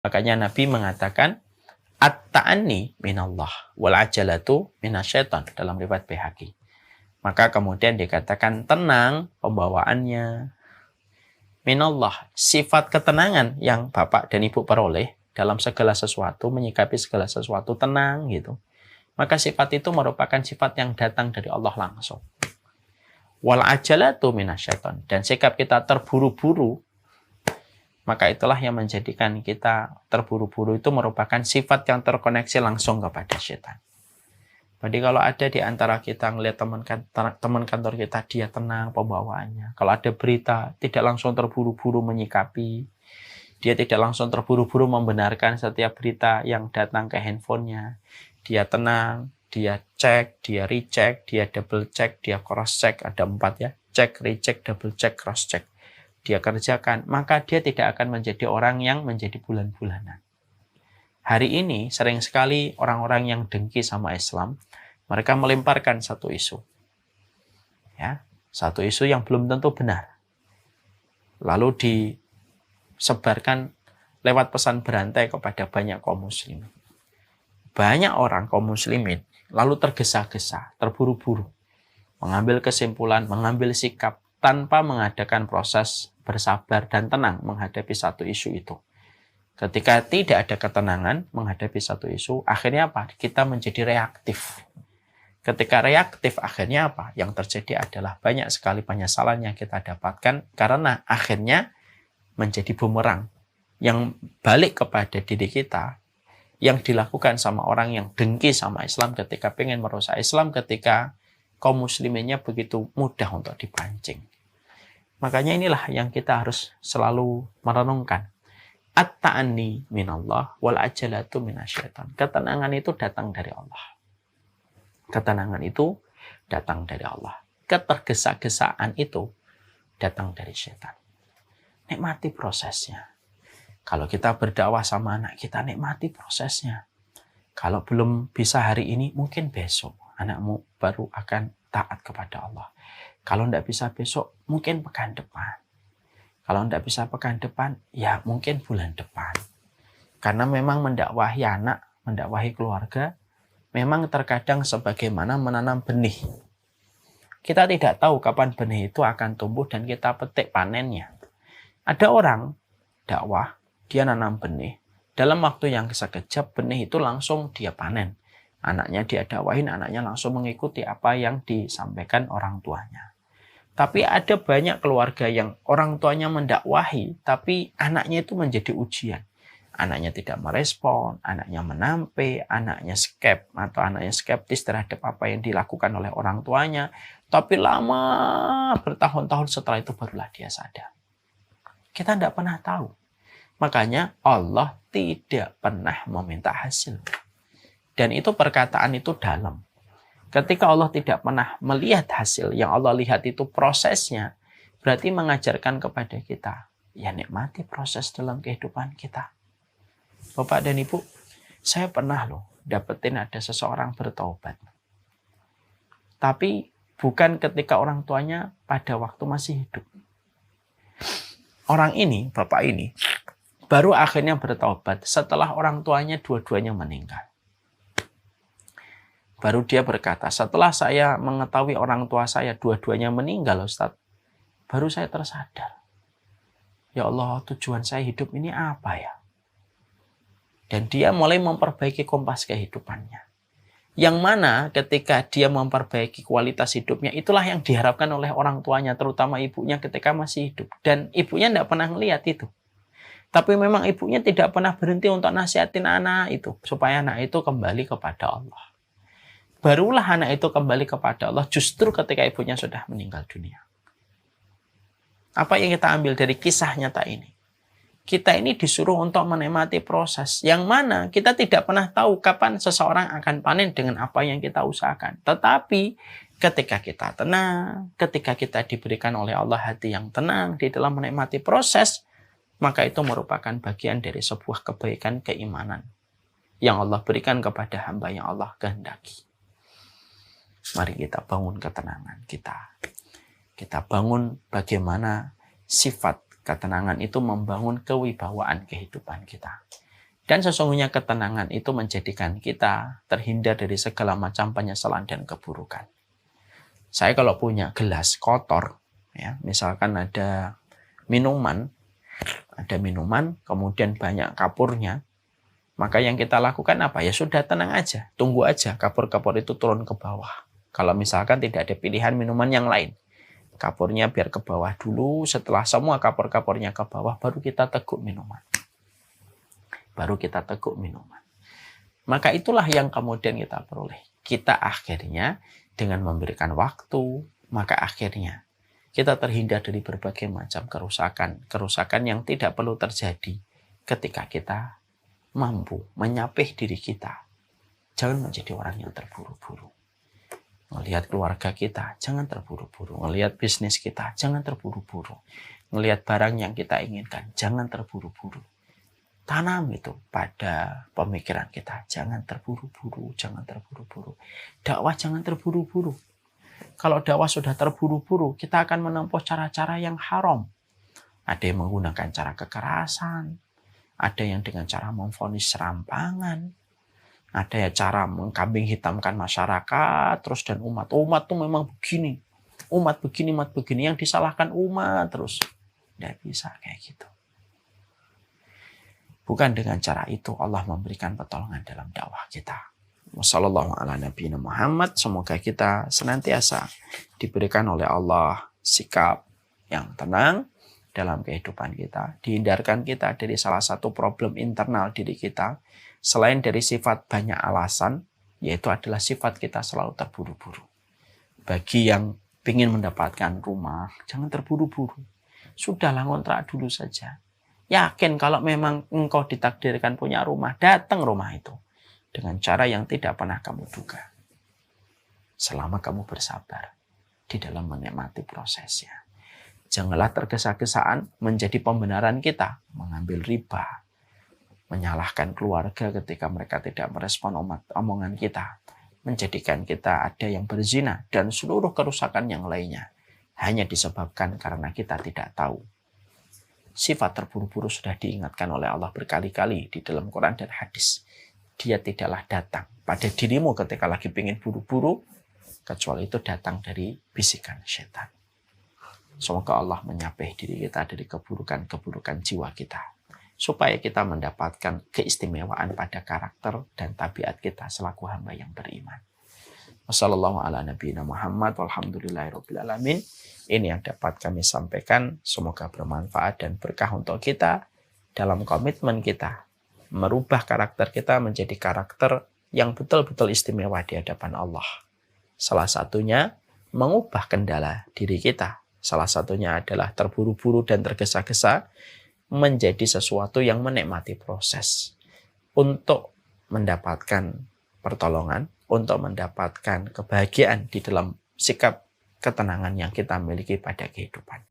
Makanya Nabi mengatakan, at-ta'anni minallah, wal ajalatu minasyaitan, dalam riwayat Baihaqi. Maka kemudian dikatakan tenang pembawaannya minallah, sifat ketenangan yang Bapak dan Ibu peroleh dalam segala sesuatu, menyikapi segala sesuatu tenang gitu. Maka sifat itu merupakan sifat yang datang dari Allah langsung. Wal ajalatu minasyaitan, dan sikap kita terburu-buru, maka itulah yang menjadikan kita terburu-buru itu merupakan sifat yang terkoneksi langsung kepada setan. Jadi kalau ada di antara kita ngelihat teman kantor kita, dia tenang pembawaannya. Kalau ada berita, tidak langsung terburu-buru menyikapi. Dia tidak langsung terburu-buru membenarkan setiap berita yang datang ke handphonenya. Dia tenang, dia cek, dia recheck, dia double check, dia cross check. Ada 4 ya. Cek, recheck, double check, cross check. Dia kerjakan. Maka dia tidak akan menjadi orang yang menjadi bulan-bulanan. Hari ini sering sekali orang-orang yang dengki sama Islam, mereka melemparkan satu isu. Ya, satu isu yang belum tentu benar. Lalu disebarkan lewat pesan berantai kepada banyak kaum muslimin. Banyak orang kaum muslimin lalu tergesa-gesa, terburu-buru, mengambil kesimpulan, mengambil sikap tanpa mengadakan proses bersabar dan tenang menghadapi satu isu itu. Ketika tidak ada ketenangan menghadapi satu isu, akhirnya apa? Kita menjadi reaktif. Ketika reaktif, akhirnya apa? Yang terjadi adalah banyak sekali penyesalan yang kita dapatkan karena akhirnya menjadi bumerang yang balik kepada diri kita, yang dilakukan sama orang yang dengki sama Islam ketika pengen merusak Islam, ketika kaum musliminnya begitu mudah untuk dipancing. Makanya inilah yang kita harus selalu merenungkan. At-ta'anni minallah wal ajalatu minasyaitan. Ketenangan itu datang dari Allah. Ketenangan itu datang dari Allah. Ketergesa-gesaan itu datang dari setan. Nikmati prosesnya. Kalau kita berdakwah sama anak kita, nikmati prosesnya. Kalau belum bisa hari ini, mungkin besok anakmu baru akan taat kepada Allah. Kalau tidak bisa besok, mungkin pekan depan. Kalau tidak bisa pekan depan, ya mungkin bulan depan. Karena memang mendakwahi anak, mendakwahi keluarga, memang terkadang sebagaimana menanam benih. Kita tidak tahu kapan benih itu akan tumbuh dan kita petik panennya. Ada orang dakwah, dia nanam benih. Dalam waktu yang sekejap, benih itu langsung dia panen. Anaknya dia dakwahin, anaknya langsung mengikuti apa yang disampaikan orang tuanya. Tapi ada banyak keluarga yang orang tuanya mendakwahi, tapi anaknya itu menjadi ujian. Anaknya tidak merespon, anaknya menampe, anaknya skeptis terhadap apa yang dilakukan oleh orang tuanya. Tapi lama, bertahun-tahun setelah itu barulah dia sadar. Kita tidak pernah tahu. Makanya Allah tidak pernah meminta hasil. Dan itu perkataan itu dalam. Ketika Allah tidak pernah melihat hasil, yang Allah lihat itu prosesnya, berarti mengajarkan kepada kita, ya nikmati proses dalam kehidupan kita. Bapak dan Ibu, saya pernah dapetin ada seseorang bertaubat. Tapi bukan ketika orang tuanya pada waktu masih hidup. Orang ini, bapak ini, baru akhirnya bertaubat setelah orang tuanya dua-duanya meninggal. Baru dia berkata, setelah saya mengetahui orang tua saya dua-duanya meninggal, Ustaz, baru saya tersadar. Ya Allah, tujuan saya hidup ini apa ya? Dan dia mulai memperbaiki kompas kehidupannya. Yang mana ketika dia memperbaiki kualitas hidupnya, itulah yang diharapkan oleh orang tuanya, terutama ibunya ketika masih hidup. Dan ibunya tidak pernah melihat itu. Tapi memang ibunya tidak pernah berhenti untuk nasihatin anak itu, supaya anak itu kembali kepada Allah. Barulah anak itu kembali kepada Allah justru ketika ibunya sudah meninggal dunia. Apa yang kita ambil dari kisah nyata ini? Kita ini disuruh untuk menikmati proses. Yang mana kita tidak pernah tahu kapan seseorang akan panen dengan apa yang kita usahakan. Tetapi ketika kita tenang, ketika kita diberikan oleh Allah hati yang tenang di dalam menikmati proses, maka itu merupakan bagian dari sebuah kebaikan keimanan yang Allah berikan kepada hamba yang Allah kehendaki. Mari kita bangun ketenangan kita. Kita bangun bagaimana sifat ketenangan itu membangun kewibawaan kehidupan kita. Dan sesungguhnya ketenangan itu menjadikan kita terhindar dari segala macam penyesalan dan keburukan. Saya kalau punya gelas kotor, ya, misalkan ada minuman, kemudian banyak kapurnya, maka yang kita lakukan apa? Ya sudah, tenang aja, tunggu aja kapur-kapur itu turun ke bawah. Kalau misalkan tidak ada pilihan minuman yang lain, kapurnya biar ke bawah dulu, setelah semua kapur-kapurnya ke bawah, baru kita teguk minuman. Maka itulah yang kemudian kita peroleh. Kita akhirnya dengan memberikan waktu, maka akhirnya kita terhindar dari berbagai macam kerusakan yang tidak perlu terjadi ketika kita mampu menyapih diri kita. Jangan menjadi orang yang terburu-buru. Melihat keluarga kita, jangan terburu-buru. Melihat bisnis kita, jangan terburu-buru. Melihat barang yang kita inginkan, jangan terburu-buru. Tanam itu pada pemikiran kita. Jangan terburu-buru. Dakwah jangan terburu-buru. Kalau dakwah sudah terburu-buru, kita akan menempuh cara-cara yang haram. Ada yang menggunakan cara kekerasan. Ada yang dengan cara memvonis serampangan. Ada ya cara mengkambing hitamkan masyarakat. Terus dan umat. Umat tuh memang begini. Umat begini. Yang disalahkan umat terus. Tidak bisa kayak gitu. Bukan dengan cara itu Allah memberikan pertolongan dalam dakwah kita. Wassallallahu ala nabiyina Muhammad. Semoga kita senantiasa diberikan oleh Allah sikap yang tenang dalam kehidupan kita. Dihindarkan kita dari salah satu problem internal diri kita. Selain dari sifat banyak alasan, yaitu adalah sifat kita selalu terburu-buru. Bagi yang ingin mendapatkan rumah, jangan terburu-buru. Sudahlah, ngontrak dulu saja. Yakin kalau memang engkau ditakdirkan punya rumah, datang rumah itu dengan cara yang tidak pernah kamu duga. Selama kamu bersabar di dalam menikmati prosesnya. Janganlah tergesa-gesaan menjadi pembenaran kita, mengambil riba, menyalahkan keluarga ketika mereka tidak merespon omongan kita, menjadikan kita ada yang berzina dan seluruh kerusakan yang lainnya hanya disebabkan karena kita tidak tahu. Sifat terburu-buru sudah diingatkan oleh Allah berkali-kali di dalam Quran dan hadis. Dia tidaklah datang pada dirimu ketika lagi ingin buru-buru, kecuali itu datang dari bisikan setan. Semoga Allah menyapih diri kita dari keburukan-keburukan jiwa kita, supaya kita mendapatkan keistimewaan pada karakter dan tabiat kita selaku hamba yang beriman. Wassalamualaikum ala nabiyina Muhammad walhamdulillahirabbil alamin. Ini yang dapat kami sampaikan, semoga bermanfaat dan berkah untuk kita dalam komitmen kita merubah karakter kita menjadi karakter yang betul-betul istimewa di hadapan Allah. Salah satunya mengubah kendala diri kita. Salah satunya adalah terburu-buru dan tergesa-gesa menjadi sesuatu yang menikmati proses untuk mendapatkan pertolongan, untuk mendapatkan kebahagiaan di dalam sikap ketenangan yang kita miliki pada kehidupan.